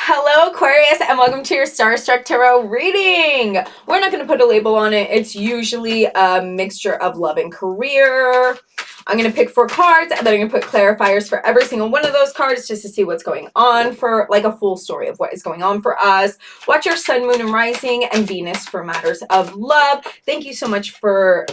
Hello Aquarius and welcome to your Starstruck Tarot reading. We're not going to put a label on it. It's usually a mixture of love and career. I'm going to pick 4 cards and then I'm going to put clarifiers for every single one of those cards just to see what's going on, for like a full story of what is going on for us. Watch your sun, moon, and rising and Venus for matters of love. Thank you so much for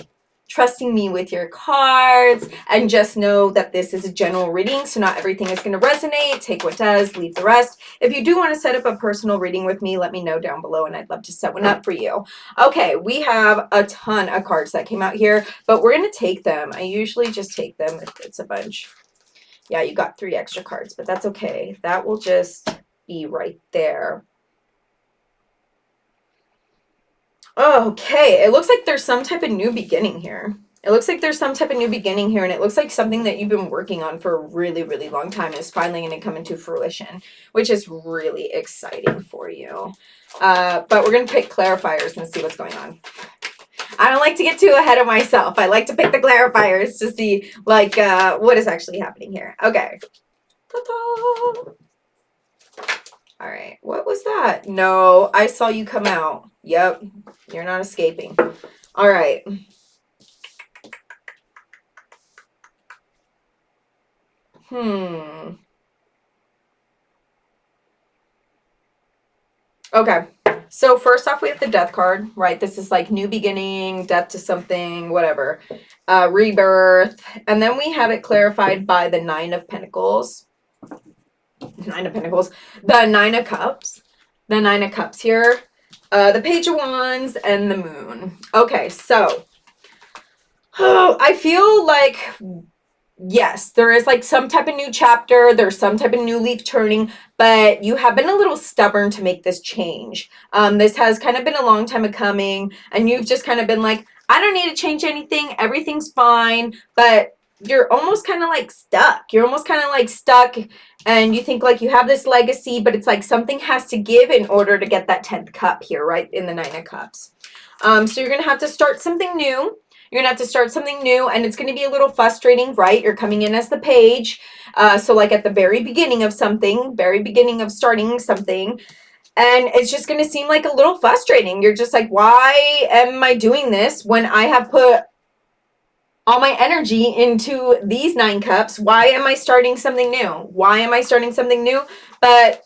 trusting me with your cards, and just know that this is a general reading, so not everything is going to resonate. Take what does, leave the rest. If you do want to set up a personal reading with me, let me know down below and I'd love to set one up for you. Okay, we have a ton of cards that came out here, but we're going to take them. I usually just take them if it's a bunch. Yeah, you got 3 extra cards, but that's okay. That will just be right there. Okay, it looks like there's some type of new beginning here. It looks like there's some type of new beginning here, and it looks like something that you've been working on for a really, really long time is finally going to come into fruition, which is really exciting for you. But we're going to pick clarifiers and see what's going on. I don't like to get too ahead of myself. I like to pick the clarifiers to see, like, what is actually happening here. Okay. Ta-da! All right, what was that? No, I saw you come out. Yep, you're not escaping. All right. Okay, so first off, we have the death card, right? This is like new beginning, death to something, whatever, rebirth. And then we have it clarified by the 9 of Pentacles. 9 of Pentacles, the 9 of Cups, the 9 of Cups here, the Page of Wands, and the Moon. Okay, so I feel like, yes, there is like some type of new chapter, there's some type of new leaf turning, but you have been a little stubborn to make this change. This has kind of been a long time coming, and you've just kind of been like, I don't need to change anything, everything's fine, but you're almost kind of like stuck. You're almost kind of like stuck, and you think like you have this legacy, but it's like something has to give in order to get that 10th cup here, right, in the 9 of Cups. So you're going to have to start something new. You're going to have to start something new, and it's going to be a little frustrating, right? You're coming in as the page. So like at the very beginning of something, very beginning of starting something, and it's just going to seem like a little frustrating. You're just like, why am I doing this when I have put all my energy into these 9 cups? Why am I starting something new? Why am I starting something new? But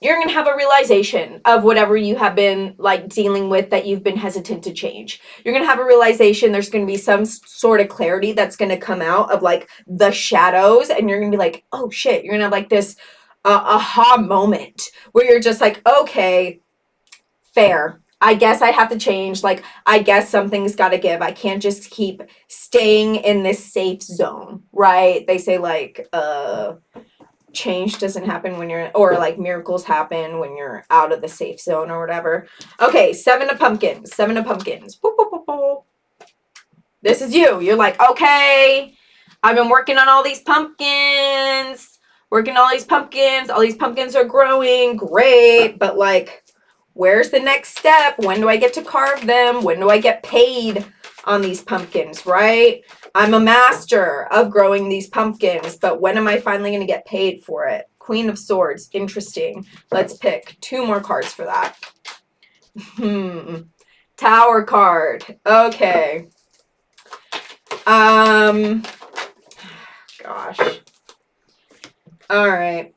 you're going to have a realization of whatever you have been like dealing with that you've been hesitant to change. You're going to have a realization. There's going to be some sort of clarity that's going to come out of like the shadows, and you're going to be like, oh shit. You're going to have like this aha moment where you're just like, okay, fair. I guess I have to change. Like, I guess something's got to give. I can't just keep staying in this safe zone, right? They say like, change doesn't happen when you're, or like miracles happen when you're out of the safe zone or whatever. Okay, 7 of Pumpkins. 7 of Pumpkins. Boop, boop, boop, boop. This is you. You're like, okay, I've been working on all these pumpkins. Working all these pumpkins. All these pumpkins are growing. Great. But like, where's the next step? When do I get to carve them? When do I get paid on these pumpkins, right? I'm a master of growing these pumpkins, but when am I finally going to get paid for it? Queen of Swords. Interesting. Let's pick 2 more cards for that. Tower card. Okay. Gosh. All right.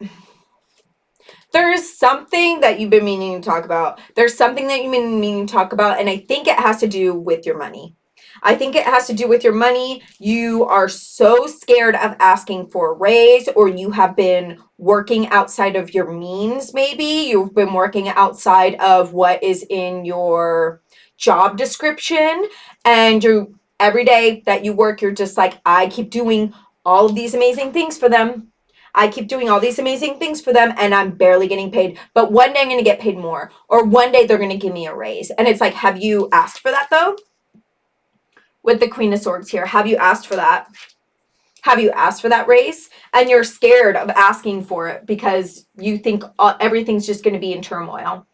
There's something that you've been meaning to talk about. There's something that you've been meaning to talk about, and I think it has to do with your money. I think it has to do with your money. You are so scared of asking for a raise, or you have been working outside of your means, maybe. You've been working outside of what is in your job description, and every day that you work, you're just like, I keep doing all of these amazing things for them. I keep doing all these amazing things for them, and I'm barely getting paid. But one day I'm going to get paid more, or one day they're going to give me a raise. And it's like, have you asked for that though? With the Queen of Swords here, have you asked for that? Have you asked for that raise? And you're scared of asking for it because you think everything's just going to be in turmoil.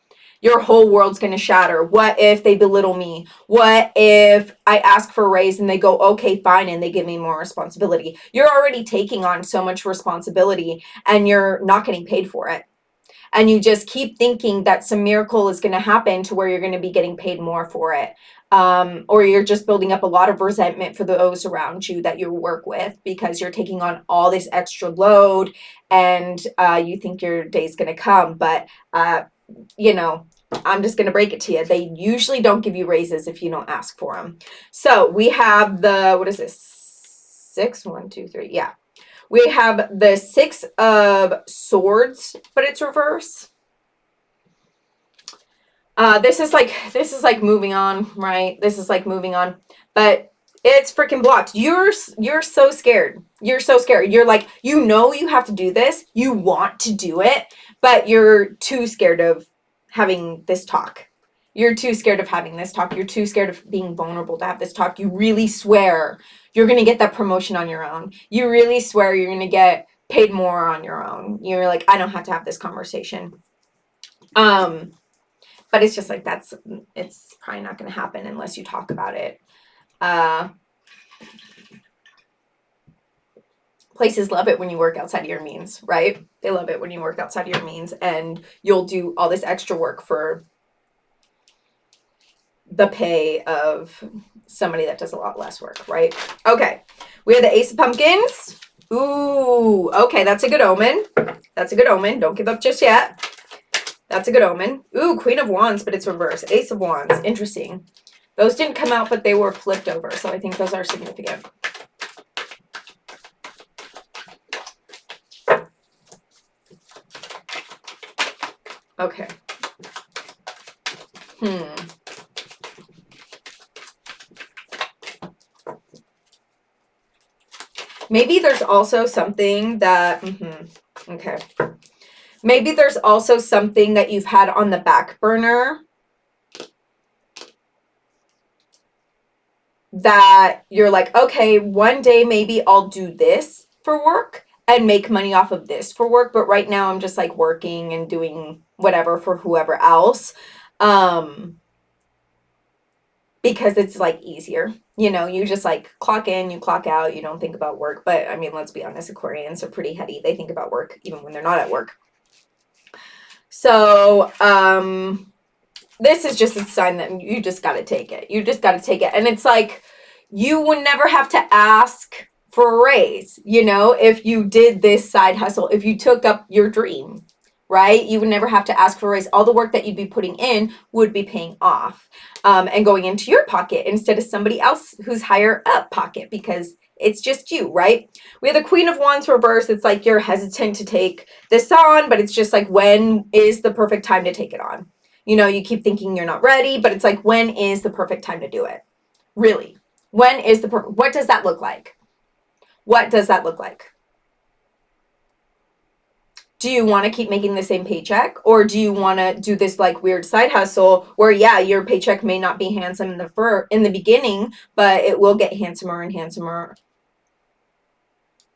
Your whole world's going to shatter. What if they belittle me? What if I ask for a raise and they go, okay, fine, and they give me more responsibility? You're already taking on so much responsibility and you're not getting paid for it. And you just keep thinking that some miracle is going to happen to where you're going to be getting paid more for it. Or you're just building up a lot of resentment for those around you that you work with because you're taking on all this extra load and you think your day's going to come. But, you know, I'm just going to break it to you. They usually don't give you raises if you don't ask for them. So we have the, what is this? 6, 1, 2, 3. Yeah. We have the 6 of Swords, but it's reverse. This is like moving on, right? This is like moving on, but it's freaking blocked. You're so scared. You're so scared. You're like, you know, you have to do this. You want to do it, but you're too scared of having this talk. You're too scared of having this talk. You're too scared of being vulnerable to have this talk. You really swear you're going to get that promotion on your own. You really swear you're going to get paid more on your own. You're like, I don't have to have this conversation. But it's just like, it's probably not going to happen unless you talk about it. Places love it when you work outside of your means, right? They love it when you work outside of your means and you'll do all this extra work for the pay of somebody that does a lot less work, right? Okay, we have the Ace of Pumpkins. Ooh, okay, that's a good omen. That's a good omen. Don't give up just yet. That's a good omen. Ooh, Queen of Wands, but it's reverse. Ace of Wands. Interesting. Those didn't come out, but they were flipped over, so I think those are significant. Okay. Maybe there's also something that, okay. Maybe there's also something that you've had on the back burner that you're like, okay, one day maybe I'll do this for work and make money off of this for work. But right now I'm just like working and doing whatever for whoever else. Because it's like easier, you know, you just like clock in, you clock out, you don't think about work. But I mean, let's be honest, Aquarians are pretty heady. They think about work even when they're not at work. So, this is just a sign that you just got to take it. You just got to take it. And it's like, you would never have to ask for a raise, you know, if you did this side hustle, if you took up your dream, right? You would never have to ask for a raise. All the work that you'd be putting in would be paying off and going into your pocket instead of somebody else who's higher up pocket because it's just you, right? We have the Queen of Wands reverse. It's like you're hesitant to take this on, but it's just like, when is the perfect time to take it on? You know, you keep thinking you're not ready, but it's like, when is the perfect time to do it? Really? When is the what does that look like? What does that look like? Do you want to keep making the same paycheck, or do you want to do this like weird side hustle where, yeah, your paycheck may not be handsome in the beginning, but it will get handsomer and handsomer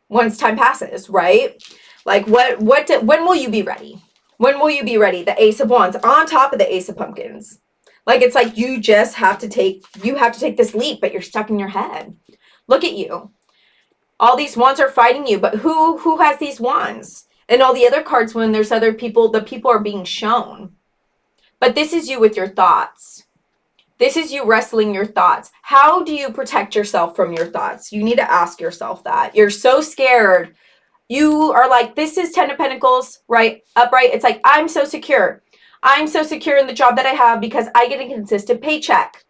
once time passes, right? Like when will you be ready? When will you be ready? The Ace of Wands on top of the Ace of Pumpkins. Like, it's like you just have to take this leap, but you're stuck in your head. Look at you. All these wands are fighting you, but who has these wands? And all the other cards, when there's other people, the people are being shown. But this is you with your thoughts. This is you wrestling your thoughts. How do you protect yourself from your thoughts? You need to ask yourself that. You're so scared. You are like, this is 10 of Pentacles, right? Upright. It's like, I'm so secure. I'm so secure in the job that I have because I get a consistent paycheck.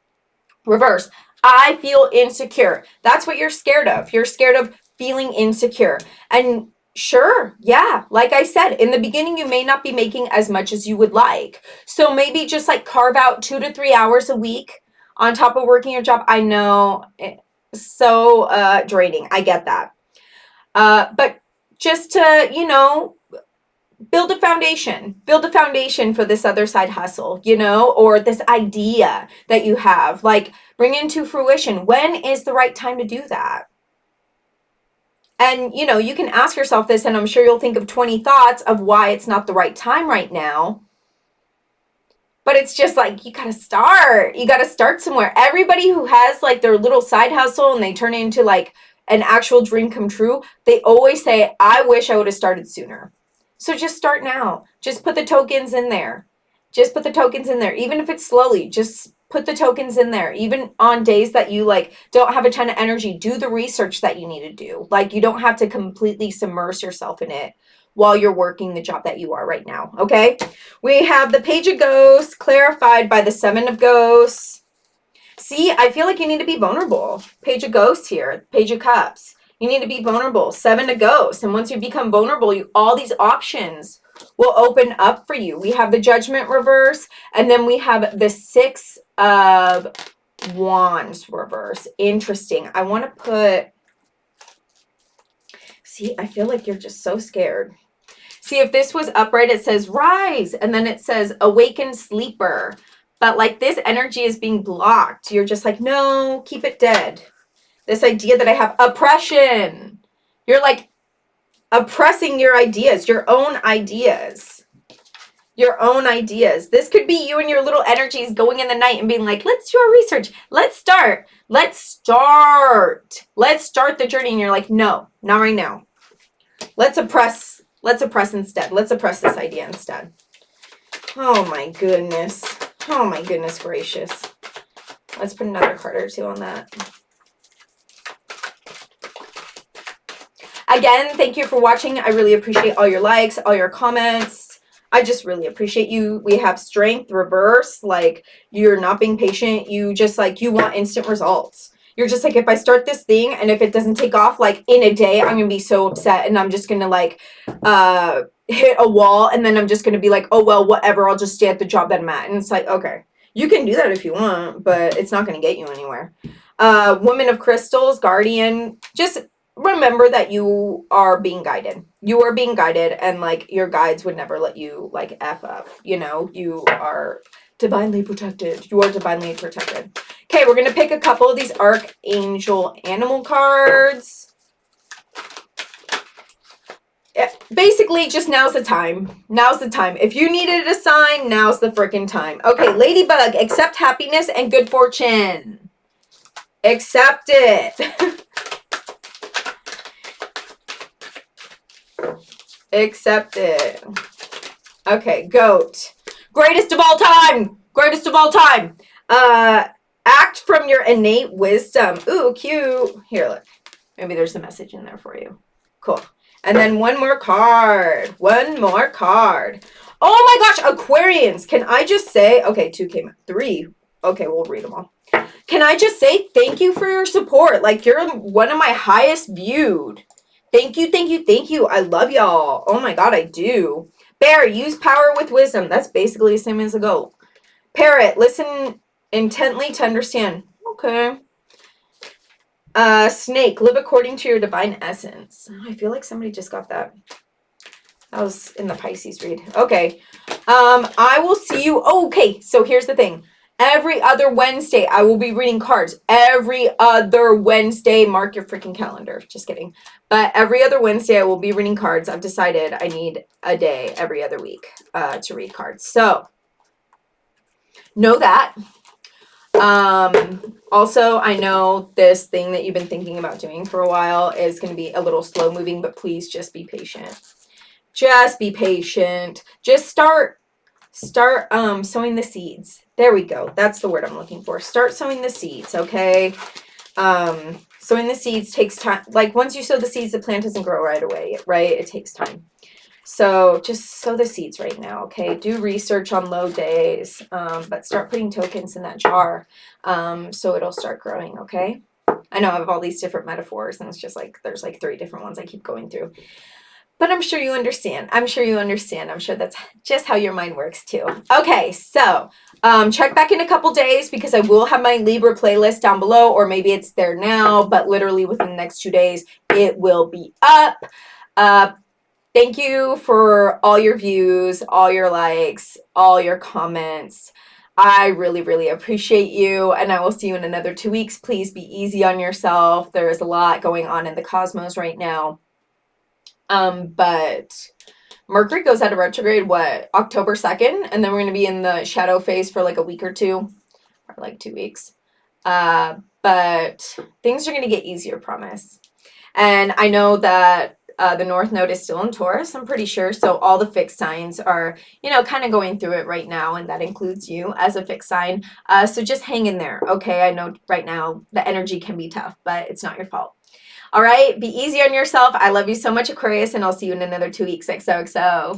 Reverse. I feel insecure. That's what you're scared of. You're scared of feeling insecure. And sure, yeah, like I said, in the beginning, you may not be making as much as you would like. So maybe just like carve out 2 to 3 hours a week on top of working your job. I know, it's so draining. I get that. But just to, you know, build a foundation for this other side hustle, you know, or this idea that you have, like, bring into fruition. When is the right time to do that? And, you know, you can ask yourself this, and I'm sure you'll think of 20 thoughts of why it's not the right time right now. But it's just like, you got to start somewhere. Everybody who has like their little side hustle and they turn it into like an actual dream come true, they always say, I wish I would have started sooner. So just start now. Just put the tokens in there. Just put the tokens in there. Even if it's slowly, just put the tokens in there. Even on days that you like don't have a ton of energy, do the research that you need to do. Like, you don't have to completely submerge yourself in it while you're working the job that you are right now. Okay? We have the Page of Ghosts clarified by the Seven of Ghosts. See, I feel like you need to be vulnerable. Page of Ghosts here. Page of Cups. You need to be vulnerable. Seven of Ghosts. And once you become vulnerable, all these options will open up for you. We have the Judgment reverse, and then we have the Six of Wands reverse. Interesting. I want to put... See, I feel like you're just so scared. See, if this was upright, it says rise, and then it says awaken sleeper. But like this energy is being blocked. You're just like, no, keep it dead. This idea that I have oppression. You're like oppressing your ideas, your own ideas. Your own ideas. This could be you and your little energies going in the night and being like, let's do our research. Let's start. Let's start. Let's start the journey. And you're like, no, not right now. Let's oppress. Let's oppress instead. Let's oppress this idea instead. Oh my goodness. Oh my goodness gracious. Let's put another card or two on that. Again, thank you for watching. I really appreciate all your likes, all your comments. I just really appreciate you. We have Strength reverse. Like, you're not being patient. You just like, you want instant results. You're just like, if I start this thing and if it doesn't take off like in a day, I'm going to be so upset and I'm just going to like hit a wall, and then I'm just going to be like, oh, well, whatever. I'll just stay at the job that I'm at. And it's like, okay, you can do that if you want, but it's not going to get you anywhere. Woman of Crystals, Guardian, just remember that you are being guided. You are being guided, and like your guides would never let you like F up. You know, you are divinely protected. You are divinely protected. Okay, we're going to pick a couple of these Archangel Animal cards. Basically, just now's the time. Now's the time. If you needed a sign, now's the freaking time. Okay, Ladybug, accept happiness and good fortune. Accept it. Accept it. Okay, Goat. Greatest of all time. Greatest of all time. Act from your innate wisdom. Ooh, cute. Here, look. Maybe there's a message in there for you. Cool. And then one more card. One more card. Oh my gosh, Aquarians. Can I just say, okay, 2 came out. 3. Okay, we'll read them all. Can I just say thank you for your support? Like, you're one of my highest viewed. Thank you, thank you, thank you. I love y'all. Oh my God, I do. Bear, use power with wisdom. That's basically the same as a goat. Parrot, listen intently to understand. Okay. Snake, live according to your divine essence. I feel like somebody just got that. That was in the Pisces read. Okay. I will see you. Oh, okay. So here's the thing. Every other Wednesday, I will be reading cards. Every other Wednesday. Mark your freaking calendar. Just kidding. But every other Wednesday, I will be reading cards. I've decided I need a day every other week to read cards. So know that. Also, I know this thing that you've been thinking about doing for a while is going to be a little slow moving, but please just be patient. Just be patient. Just start sowing the seeds. There we go. That's the word I'm looking for. Start sowing the seeds, okay? Sowing the seeds takes time. Like, once you sow the seeds, the plant doesn't grow right away, right? It takes time. So just sow the seeds right now, okay? Do research on low days, but start putting tokens in that jar so it'll start growing, okay? I know I have all these different metaphors, and it's just like there's like 3 different ones I keep going through. But I'm sure you understand. I'm sure you understand. I'm sure that's just how your mind works too. Okay, so check back in a couple days because I will have my Libra playlist down below, or maybe it's there now, but literally within the next 2 days, it will be up. Thank you for all your views, all your likes, all your comments. I really, really appreciate you, and I will see you in another 2 weeks. Please be easy on yourself. There is a lot going on in the cosmos right now. But Mercury goes out of retrograde, what, October 2nd? And then we're going to be in the shadow phase for like a week or 2, or like 2 weeks. But things are going to get easier, promise. And I know that The North Node is still in Taurus, I'm pretty sure. So all the fixed signs are, you know, kind of going through it right now, and that includes you as a fixed sign. So just hang in there, okay? I know right now the energy can be tough, but it's not your fault. All right, be easy on yourself. I love you so much, Aquarius, and I'll see you in another 2 weeks. XOXO.